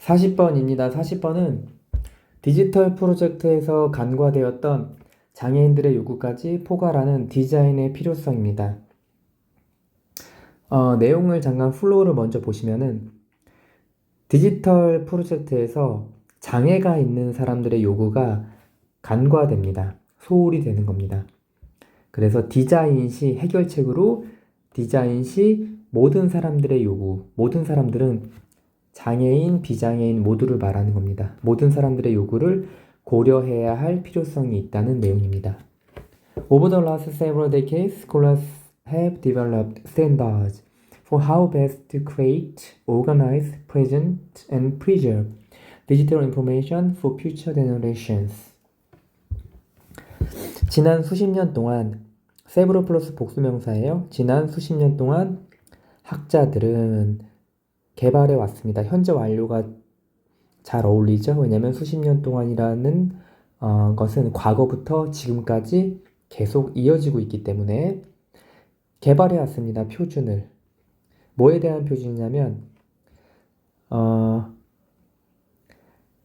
40번입니다. 40번은 디지털 프로젝트에서 간과되었던 장애인들의 요구까지 포괄하는 디자인의 필요성입니다. 내용을 잠깐 플로우를 먼저 보시면은 디지털 프로젝트에서 장애가 있는 사람들의 요구가 간과됩니다. 소홀히 되는 겁니다. 그래서 디자인 시 해결책으로 디자인 시 모든 사람들의 요구, 모든 사람들은 장애인, 비장애인 모두를 말하는 겁니다. 모든 사람들의 요구를 고려해야 할 필요성이 있다는 내용입니다. Over the last several decades, scholars have developed standards for how best to create, organize, present, and preserve digital information for future generations. 지난 수십 년 동안 several 플러스 복수명사예요. 지난 수십 년 동안 학자들은 개발해 왔습니다. 현재 완료가 잘 어울리죠. 왜냐하면 수십 년 동안이라는 것은 과거부터 지금까지 계속 이어지고 있기 때문에 개발해 왔습니다. 표준을. 뭐에 대한 표준이냐면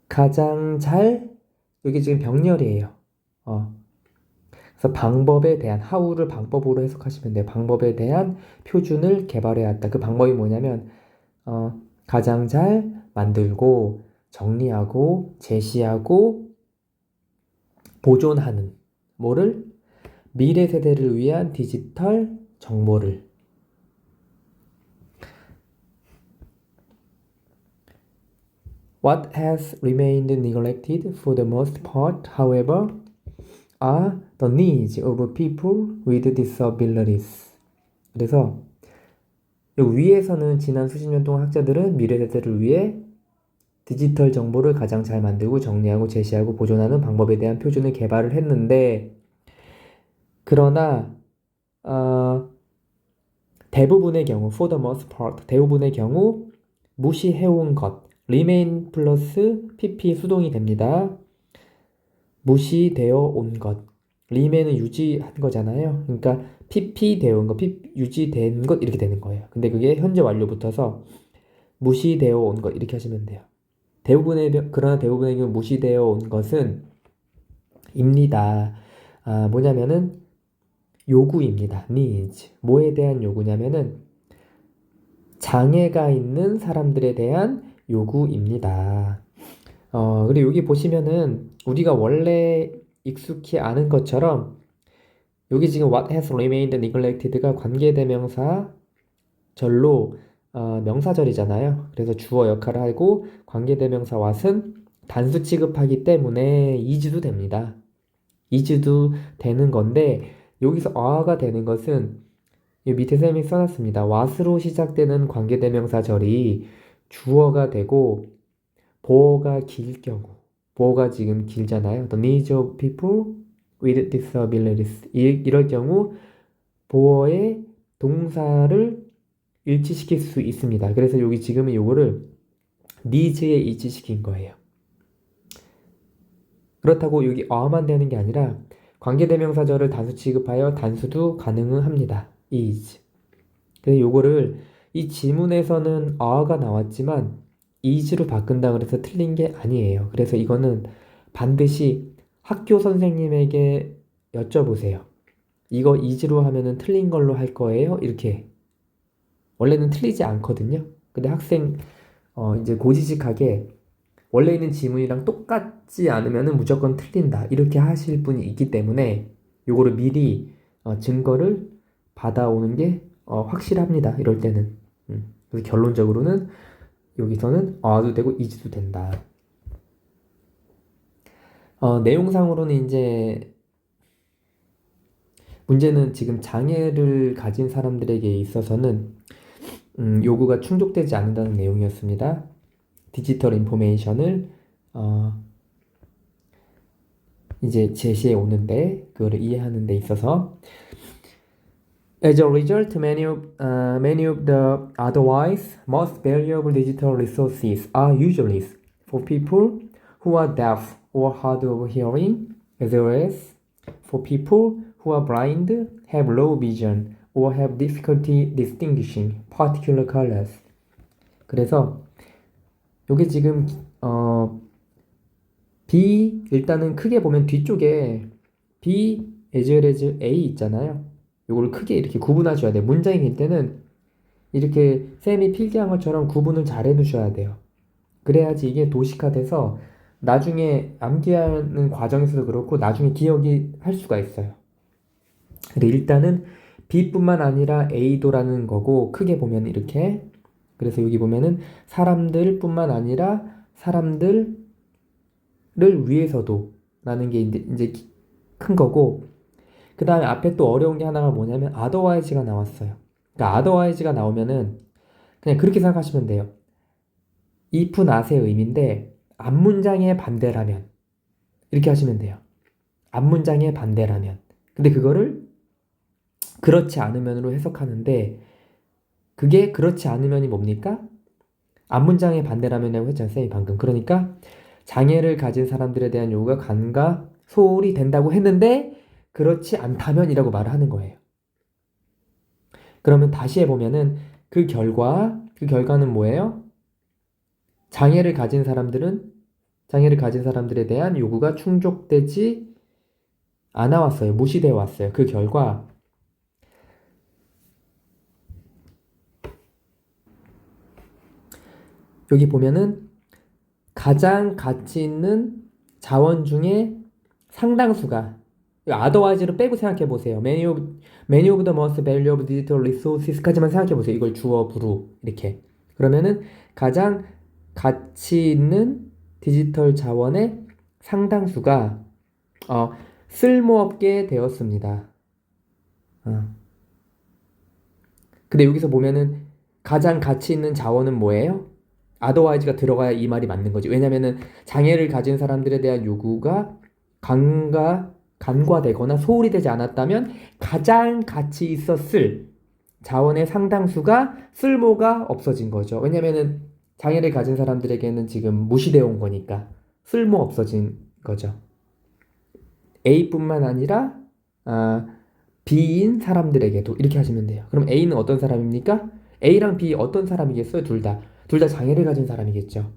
가장 잘 여기 지금 병렬이에요. 그래서 방법에 대한 how를 방법으로 해석하시면 돼요. 방법에 대한 표준을 개발해 왔다. 그 방법이 뭐냐면 가장 잘 만들고 정리하고 제시하고 보존하는 뭐를? 미래 세대를 위한 디지털 정보를. What has remained neglected for the most part, however, are the needs of people with disabilities. 그래서 여기 위에서는 지난 수십 년 동안 학자들은 미래 세대를 위해 디지털 정보를 가장 잘 만들고 정리하고 제시하고 보존하는 방법에 대한 표준을 개발을 했는데, 그러나 대부분의 경우, for the most part, 대부분의 경우 무시해온 것, remain 플러스 pp 수동이 됩니다. 무시되어 온 것, remain은 유지한 거잖아요. 그러니까 pp 되어 온 것, 유지된 것 이렇게 되는 거예요. 근데 그게 현재 완료 붙어서 무시되어 온 것 이렇게 하시면 돼요. 그러나 대부분의 경우 무시되어 온 것은 입니다. 뭐냐면은 요구입니다. needs. 뭐에 대한 요구냐면은 장애가 있는 사람들에 대한 요구입니다. 그리고 여기 보시면은 우리가 원래 익숙히 아는 것처럼 여기 지금 what has remained neglected가 관계대명사 절로 명사절이잖아요. 그래서 주어 역할을 하고 관계대명사 what은 단수 취급하기 때문에 is도 됩니다. is도 되는 건데 여기서 a가 되는 것은 이 밑에 쌤이 써놨습니다. what으로 시작되는 관계대명사절이 주어가 되고 보어가 길 경우, 보어가 지금 길잖아요. The needs of people with disabilities. 이럴 경우 보어의 동사를 일치시킬 수 있습니다. 그래서 여기 지금은 요거를 needs에 일치시킨 거예요. 그렇다고 여기 a만 되는 게 아니라 관계대명사절을 단수 취급하여 단수도 가능은 합니다. is. 그래서 요거를 이 지문에서는 a가 나왔지만 is로 바꾼다 그래서 틀린 게 아니에요. 그래서 이거는 반드시 학교 선생님에게 여쭤보세요. 이거 is로 하면은 틀린 걸로 할 거예요? 이렇게. 원래는 틀리지 않거든요. 근데 학생 이제 고지식하게 원래 있는 지문이랑 똑같지 않으면은 무조건 틀린다. 이렇게 하실 분이 있기 때문에 요거를 미리 증거를 받아오는 게 확실합니다. 이럴 때는. 그래서 결론적으로는 여기서는 a도 되고 is도 된다. 내용상으로는 이제 문제는 지금 장애를 가진 사람들에게 있어서는 요구가 충족되지 않는다는 내용이었습니다. 디지털 인포메이션을 이제 제시해 오는데 그거를 이해하는 데 있어서 As a result, many of the otherwise most valuable digital resources are usually for people who are deaf or hard of hearing, as well as for people who are blind, have low vision, or have difficulty distinguishing particular colors. 그래서 요게 지금 B 일단은 크게 보면 뒤쪽에 B as well as A 있잖아요. 요걸 크게 이렇게 구분하셔야 돼요. 문장이 길 때는 이렇게 쌤이 필기한 것처럼 구분을 잘 해두셔야 돼요. 그래야지 이게 도식화돼서 나중에 암기하는 과정에서도 그렇고 나중에 기억이 할 수가 있어요. 근데 일단은 B뿐만 아니라 A도라는 거고 크게 보면 이렇게 그래서 여기 보면은 사람들뿐만 아니라 사람들을 위해서도 라는 게 이제 큰 거고 그 다음에 앞에 또 어려운 게 하나가 뭐냐면 otherwise가 나왔어요. 그러니까 otherwise가 나오면은 그냥 그렇게 생각하시면 돼요. if not의 의미인데 앞문장의 반대라면 이렇게 하시면 돼요. 앞문장의 반대라면 근데 그거를 그렇지 않으면으로 해석하는데 그게 그렇지 않으면이 뭡니까? 앞문장의 반대라면이라고 했잖아요. 쌤이 방금. 그러니까 장애를 가진 사람들에 대한 요구가 간과 소홀히 된다고 했는데 그렇지 않다면이라고 말을 하는 거예요. 그러면 다시 해보면은 그 결과는 뭐예요? 장애를 가진 사람들에 대한 요구가 충족되지 않아 왔어요. 무시되어 왔어요. 그 결과 여기 보면은 가장 가치 있는 자원 중에 상당수가 otherwise를 빼고 생각해 보세요. many of the most valuable digital resources까지만 생각해 보세요. 이걸 주어 부루 이렇게. 그러면은 가장 가치 있는 디지털 자원의 상당수가 쓸모없게 되었습니다. 근데 여기서 보면은 가장 가치 있는 자원은 뭐예요? otherwise가 들어가야 이 말이 맞는 거지. 왜냐면은 장애를 가진 사람들에 대한 요구가 간과되거나 소홀히 되지 않았다면 가장 가치 있었을 자원의 상당수가 쓸모가 없어진 거죠. 왜냐면은 장애를 가진 사람들에게는 지금 무시되어 온 거니까 쓸모 없어진 거죠. A뿐만 아니라 B인 사람들에게도 이렇게 하시면 돼요. 그럼 A는 어떤 사람입니까? A랑 B 어떤 사람이겠어요? 둘 다. 둘 다 장애를 가진 사람이겠죠.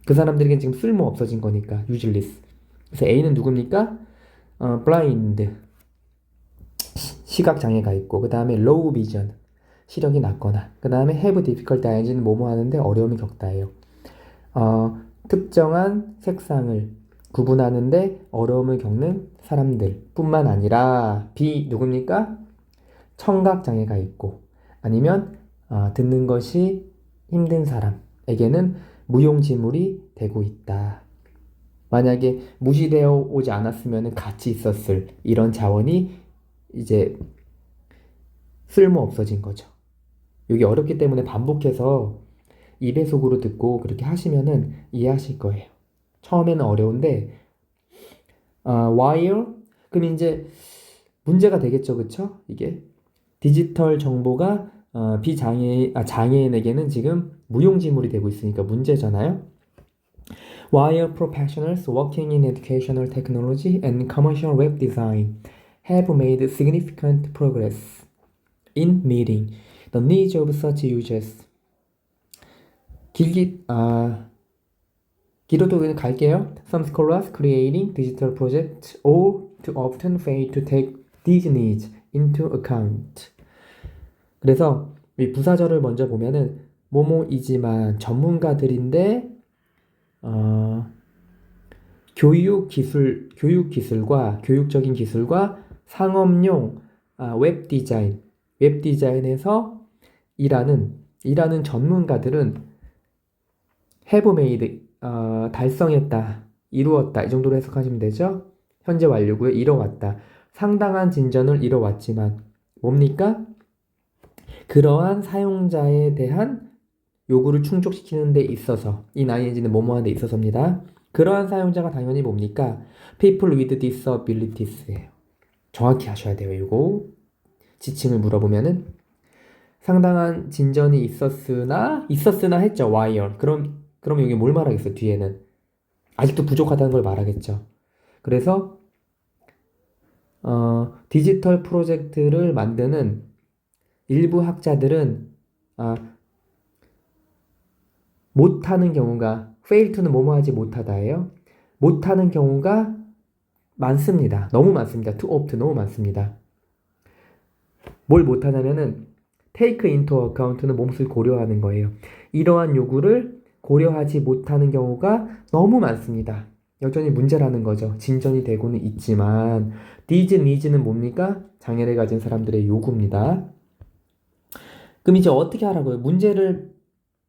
그 사람들에겐 지금 쓸모 없어진 거니까 useless. 그래서 A는 누굽니까? blind. 시각 장애가 있고 그 다음에 low vision. 시력이 낮거나 그 다음에 have difficult ing는 뭐뭐 하는데 어려움이 겪다예요. 특정한 색상을 구분하는데 어려움을 겪는 사람들 뿐만 아니라 B 누굽니까? 청각 장애가 있고 아니면 듣는 것이 힘든 사람에게는 무용지물이 되고 있다. 만약에 무시되어 오지 않았으면 같이 있었을 이런 자원이 이제 쓸모 없어진 거죠. 여기 어렵기 때문에 반복해서 2배속으로 듣고 그렇게 하시면은 이해하실 거예요. 처음에는 어려운데 while 그럼 이제 문제가 되겠죠, 그쵸? 이게 디지털 정보가 장애인에게는 지금 무용지물이 되고 있으니까 문제잖아요. While professionals working in educational technology and commercial web design have made significant progress in meeting the needs of such users. 길어도 그냥 갈게요. Some scholars creating digital projects all too often fail to take these needs into account. 그래서 이 부사절을 먼저 보면은 뭐뭐이지만 전문가들인데 교육적인 기술과 상업용 웹 디자인에서 일하는 전문가들은 have made 달성했다, 이루었다 이 정도로 해석하시면 되죠. 현재 완료구에 이뤄왔다. 상당한 진전을 이뤄왔지만 뭡니까? 그러한 사용자에 대한 요구를 충족시키는 데 있어서 이 ing는 뭐뭐하는 데 있어서입니다. 그러한 사용자가 당연히 뭡니까? People with disabilities예요. 정확히 하셔야 돼요. 이거 지칭을 물어보면은 상당한 진전이 있었으나 했죠. while. 그럼 여기 뭘 말하겠어? 뒤에는 아직도 부족하다는 걸 말하겠죠. 그래서 디지털 프로젝트를 만드는 일부 학자들은 못하는 경우가 fail to는 뭐뭐 하지 못하다예요. 못하는 경우가 많습니다. 너무 많습니다. too oft 너무 많습니다. 뭘 못하냐면은 take into account는 몹쓸 고려하는 거예요. 이러한 요구를 고려하지 못하는 경우가 너무 많습니다. 여전히 문제라는 거죠. 진전이 되고는 있지만 these needs는 뭡니까? 장애를 가진 사람들의 요구입니다. 그럼 이제 어떻게 하라고요? 문제를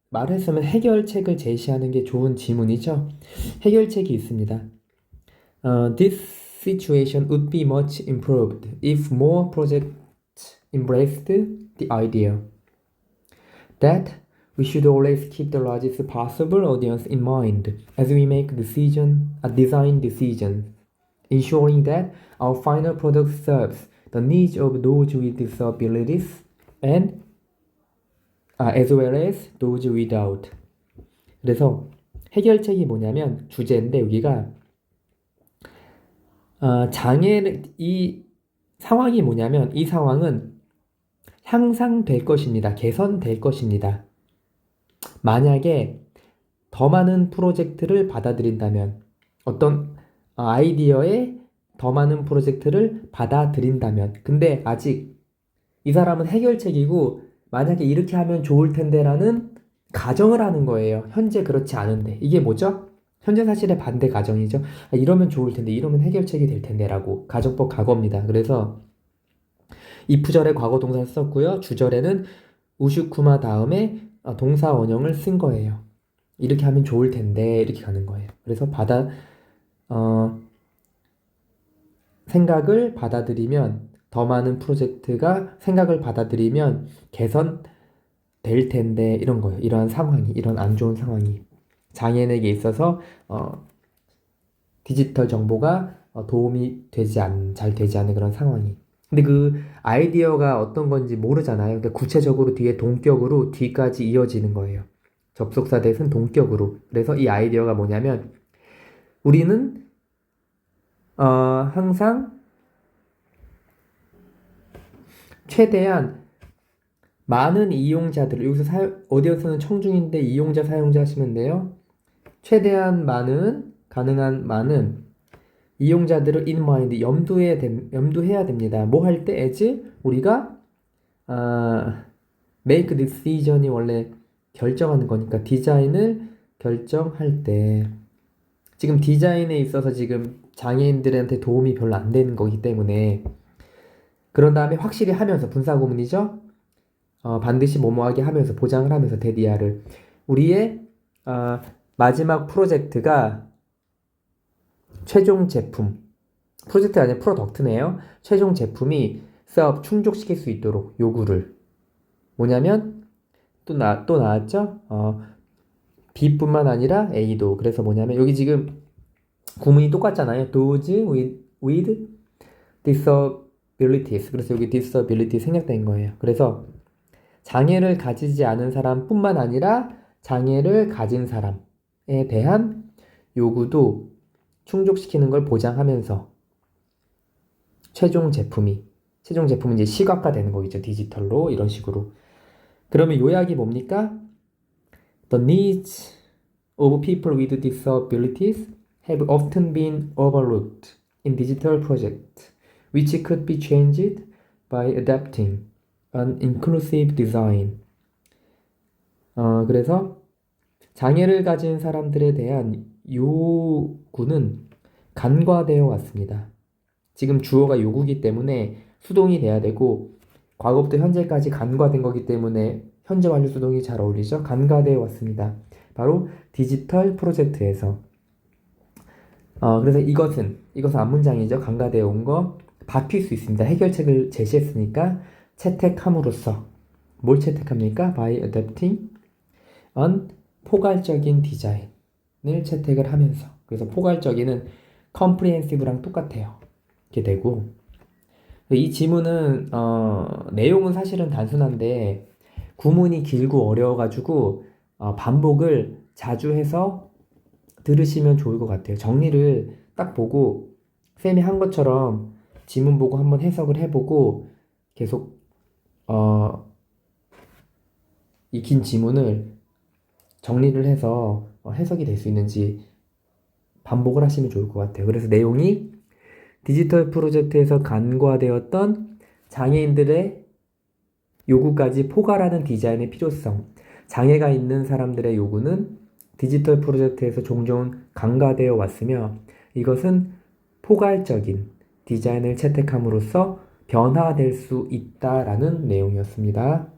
말했으면 해결책을 제시하는 게 좋은 질문이죠. 해결책이 있습니다. This situation would be much improved if more projects embraced the idea that we should always keep the largest possible audience in mind as we make design decisions, ensuring that our final product serves the needs of those with disabilities and as well as those without. 그래서 해결책이 뭐냐면 주제인데 여기가 이 상황이 뭐냐면 이 상황은 향상될 것입니다. 개선될 것입니다. 만약에 더 많은 프로젝트를 받아들인다면 어떤 아이디어에 더 많은 프로젝트를 받아들인다면 근데 아직 이 사람은 해결책이고 만약에 이렇게 하면 좋을 텐데라는 가정을 하는 거예요. 현재 그렇지 않은데 이게 뭐죠? 현재 사실의 반대 가정이죠. 이러면 좋을 텐데 이러면 해결책이 될 텐데라고 가정법 과거입니다. 그래서 if절에 과거 동사를 썼고요. 주절에는 우슈쿠마 다음에 동사 원형을 쓴 거예요. 이렇게 하면 좋을 텐데 이렇게 가는 거예요. 그래서 생각을 받아들이면 더 많은 프로젝트가 생각을 받아들이면 개선될 텐데 이런 거예요. 이러한 상황이 이런 안 좋은 상황이 장애인에게 있어서 디지털 정보가 도움이 잘 되지 않는 그런 상황이. 근데 그 아이디어가 어떤 건지 모르잖아요. 그러니까 구체적으로 뒤에 동격으로 뒤까지 이어지는 거예요. 접속사 대신 동격으로. 그래서 이 아이디어가 뭐냐면 우리는 항상 최대한 많은 이용자들을 여기서 어디에서는 청중인데 이용자 사용자 하시면 돼요. 최대한 많은 가능한 많은 이용자들을 in mind 염두해야 됩니다. 뭐 할 때 as 우리가 make decision이 원래 결정하는 거니까 디자인을 결정할 때 지금 디자인에 있어서 지금 장애인들한테 도움이 별로 안 되는 거기 때문에 그런 다음에 확실히 하면서 분사구문이죠. 반드시 뭐뭐하게 하면서 보장을 하면서 데디아를 우리의 마지막 프로젝트가 최종 제품 프로젝트가 아니라 프로덕트네요. 최종 제품이 충족시킬 수 있도록 요구를 뭐냐면 또 나왔죠? B뿐만 아니라 A도 그래서 뭐냐면 여기 지금 구문이 똑같잖아요. Those with disabilities 그래서 여기 disability 생략된 거예요. 그래서 장애를 가지지 않은 사람뿐만 아니라 장애를 가진 사람에 대한 요구도 충족시키는 걸 보장하면서 최종 제품이 이제 시각화 되는 거겠죠. 디지털로 이런 식으로. 그러면 요약이 뭡니까? The needs of people with disabilities have often been overlooked in digital projects, which could be changed by adapting an inclusive design. 그래서 장애를 가진 사람들에 대한 요구는 간과되어 왔습니다. 지금 주어가 요구기 때문에 수동이 돼야 되고 과거부터 현재까지 간과된 거기 때문에 현재 완료 수동이 잘 어울리죠. 간과되어 왔습니다. 바로 디지털 프로젝트에서 그래서 이것은 앞문장이죠. 간과되어 온 거 바뀔 수 있습니다. 해결책을 제시했으니까 채택함으로써 뭘 채택합니까? By adapting an 포괄적인 디자인을 채택을 하면서 그래서 포괄적인은 comprehensive랑 똑같아요. 이렇게 되고 이 지문은 내용은 사실은 단순한데 구문이 길고 어려워가지고 반복을 자주 해서 들으시면 좋을 것 같아요. 정리를 딱 보고 쌤이 한 것처럼 지문 보고 한번 해석을 해보고 계속 이 긴 지문을 정리를 해서 해석이 될 수 있는지 반복을 하시면 좋을 것 같아요. 그래서 내용이 디지털 프로젝트에서 간과되었던 장애인들의 요구까지 포괄하는 디자인의 필요성. 장애가 있는 사람들의 요구는 디지털 프로젝트에서 종종 간과되어 왔으며 이것은 포괄적인 디자인을 채택함으로써 변화될 수 있다라는 내용이었습니다.